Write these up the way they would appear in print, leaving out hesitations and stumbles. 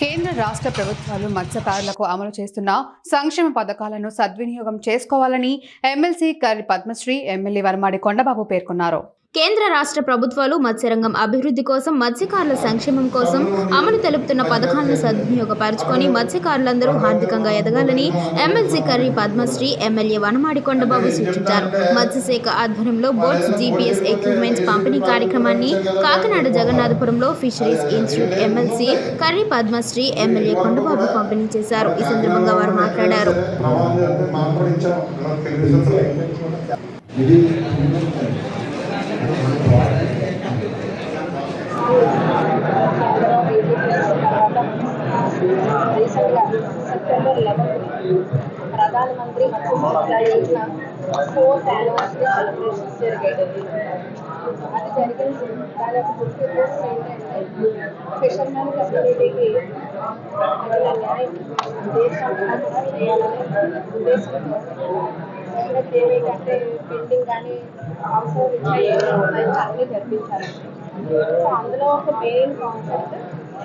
కేంద్ర రాష్ట్ర ప్రభుత్వాలు మత్స్యకారులకు అమలు చేస్తున్న సంక్షేమ పథకాలను సద్వినియోగం చేసుకోవాలని ఎమ్మెల్సీ కర్రి పద్మశ్రీ ఎమ్మెల్యే వనమాడి కొండబాబు పేర్కొన్నారు. కేంద్ర రాష్ట్ర ప్రభుత్వాలు మత్స్యరంగం అభివృద్ధి కోసం, మత్స్యకారుల సంక్షేమం కోసం అమలు తెలుపుతున్న పథకాలను సద్వినియోగపరచుకొని మత్స్యకారులందరూ ఆర్థికంగా ఎదగాలని ఎమ్మెల్సీ కర్రి పద్మశ్రీ ఎమ్మెల్యే వనమాడి కొండబాబు సూచించారు. మత్స్యశాఖ ఆధ్వర్యంలో బోట్స్ జీపీఎస్ ఎక్విప్మెంట్స్ పంపిణీ కార్యక్రమాన్ని కాకినాడ జగన్నాథపురంలో fisheries institute MLC Karri Padmasri MLA Kondababu పంపిణీ చేశారు. ఈ సందర్భంగా వారు మాట్లాడారు. సెప్టెంబర్ 11 ప్రధానమంత్రి Matsya Sampada Yojana 4th anniversary celebrations జరిగాయి. అది జరిగిన దాని యొక్క ముఖ్య ఉద్దేశం ఏంటంటే ఫిషర్మెన్ కమ్యూనిటీకి తగిన న్యాయం దేశం కూడా చేయాలనే ఉద్దేశంతో ఏమిటంటే పెండింగ్ కానీ అవసరం ఇచ్చాయి అన్నీ జరిపించాలి. సో అందులో ఒక మెయిన్ కాన్సెప్ట్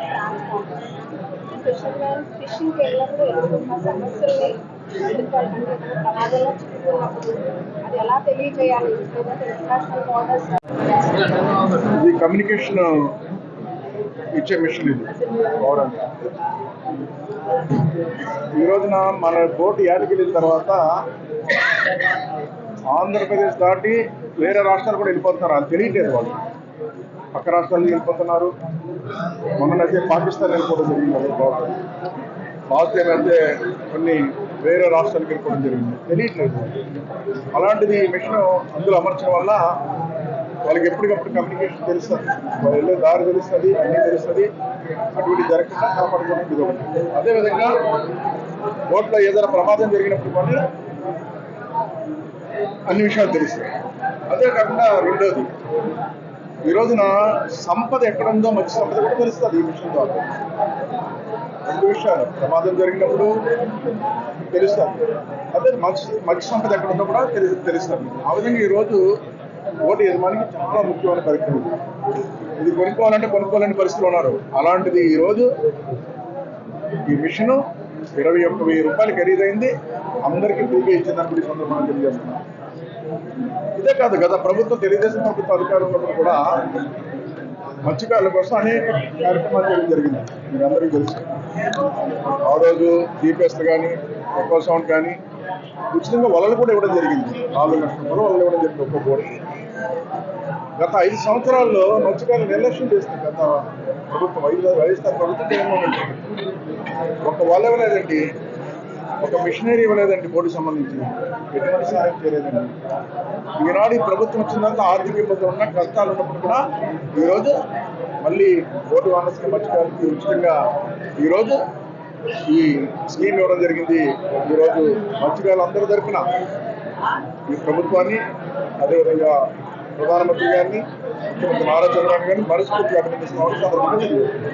ట్రాన్స్ఫార్మర్. ఫిషర్మెన్ ఫిషింగ్కి వెళ్ళినప్పుడు ఎదుర్కొన్న సమస్యల్ని ఎదుర్కోవాలంటే ప్రమాదంలో చిక్కుకున్నప్పుడు అది ఎలా తెలియజేయాలి, లేదంటే ఇంటర్నేషనల్ బార్డర్స్ కమ్యూనికేషన్ ఇచ్చే మిషన్ ఇది. ఈ రోజున మన బోటు యాడికి వెళ్ళిన తర్వాత ఆంధ్రప్రదేశ్ దాటి వేరే రాష్ట్రాలు కూడా వెళ్ళిపోతున్నారు. అది తెలియట్లేదు వాళ్ళు. పక్క రాష్ట్రాలకు వెళ్ళిపోతున్నారు. మొన్నైతే పాకిస్తాన్ వెళ్ళిపోవడం జరిగింది. లాస్ట్ టైం అయితే కొన్ని వేరే రాష్ట్రాలకు వెళ్ళిపోవడం జరిగింది. తెలియట్లేదు. అలాంటిది ఈ మిషన్ అందులో అమర్చడం వల్ల వాళ్ళకి ఎప్పటికప్పుడు కమ్యూనికేషన్ తెలుస్తుంది, వాళ్ళు వెళ్ళే దారి తెలుస్తుంది, అన్నీ తెలుస్తుంది. అటువంటి జరగకుండా కాపాడుకోవడం ఇది ఒకటి. అదేవిధంగా బోట్లో ఏదైనా ప్రమాదం జరిగినప్పుడు కానీ అన్ని విషయాలు తెలుస్తాయి. అదే కాకుండా రెండోది, ఈ రోజున సంపద ఎక్కడుందో మత్స్య సంపద కూడా తెలుస్తుంది ఈ మిషన్ ద్వారా. రెండు విషయాలు, ప్రమాదం జరిగినప్పుడు తెలుస్తుంది, అదే మత్స్య సంపద ఎక్కడుందో కూడా తెలుస్తుంది. ఆ విధంగా ఈరోజు ఓటు యజమానికి చాలా ముఖ్యమైన పరిస్థితి. ఇది కొనుక్కోవాలంటే కొనుక్కోలేని పరిస్థితులు ఉన్నారు. అలాంటిది ఈరోజు ఈ మిషను 21,000 రూపాయలు ఖరీదైంది. అందరికీ ఫ్రీగా ఇచ్చిందని ఈ సందర్భంగా తెలియజేస్తున్నాం. ఇదే కాదు, గత ప్రభుత్వం తెలుగుదేశం ప్రభుత్వ అధికారులు ఉన్నప్పుడు కూడా మత్స్యకారుల కోసం అనేక కార్యక్రమాలు చేయడం జరిగింది. మీరు అందరికీ తెలుసు. ఆ రోజు జీపీఎస్ కానీ ఎక్కువ సౌండ్ కానీ ఉచితంగా వలలు కూడా ఇవ్వడం జరిగింది. 4 లక్షల కూడా వలలు ఇవ్వడం జరిగింది ఒక్క బోర్డు. గత 5 సంవత్సరాల్లో మత్స్యకారులు నిర్లక్ష్యం చేస్తుంది గత ప్రభుత్వం, వైఎస్ఆర్ ప్రభుత్వం. జగన్మోహన్ రెడ్డి ఒక వల ఇవ్వలేదండి, ఒక మిషనరీ ఇవ్వలేదండి, బోర్డుకి సంబంధించి ఎటువంటి సహాయం చేయలేదండి. ఈనాడు ఈ ప్రభుత్వం వచ్చిందంతా ఆర్థిక ఇబ్బందులు ఉన్న కష్టాలు ఉన్నప్పుడు కూడా ఈరోజు మళ్ళీ బోర్డు వానర్స్కి మత్స్యకారులకి ఉచితంగా ఈరోజు ఈ స్కీమ్ ఇవ్వడం జరిగింది. ఈరోజు మత్స్యకారులు అందరూ తరఫున ఈ ప్రభుత్వాన్ని, అదేవిధంగా ప్రధానమంత్రి గారిని, ముఖ్యమంత్రి నారా చంద్రబాబు గారిని మనస్ఫూర్తిగా అభినందిస్తున్నామని సందర్భంగా తెలియజేస్తున్నాం.